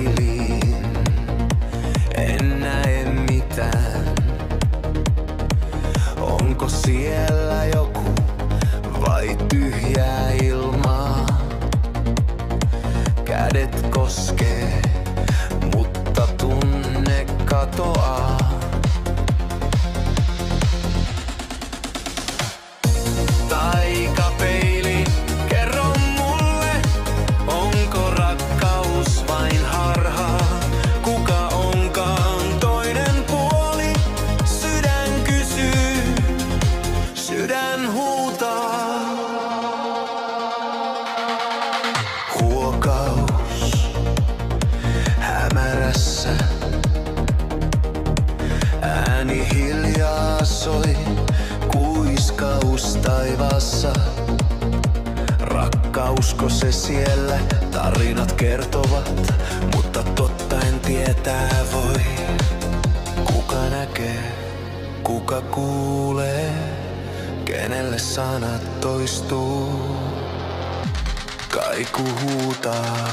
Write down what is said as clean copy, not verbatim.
peiliin, en näe mitään. Onko siellä joku vai tyhjää ilmaa? Kädet koskee, mutta tunne katoaa. Taikapeili, kerro mulle, onko rakkaus vain harhaa? Kuka onkaan toinen puoli? Sydän kysyy, sydän huutaa. Huokaus hämärässä, ääni hiljaa soi. Kuiskaus taivaassa, rakkausko se siellä? Tarinat kertovat, mutta totta en tietää voi. Kuka näkee, kuka kuulee, kenelle sanat toistuu? Kaiku huutaa.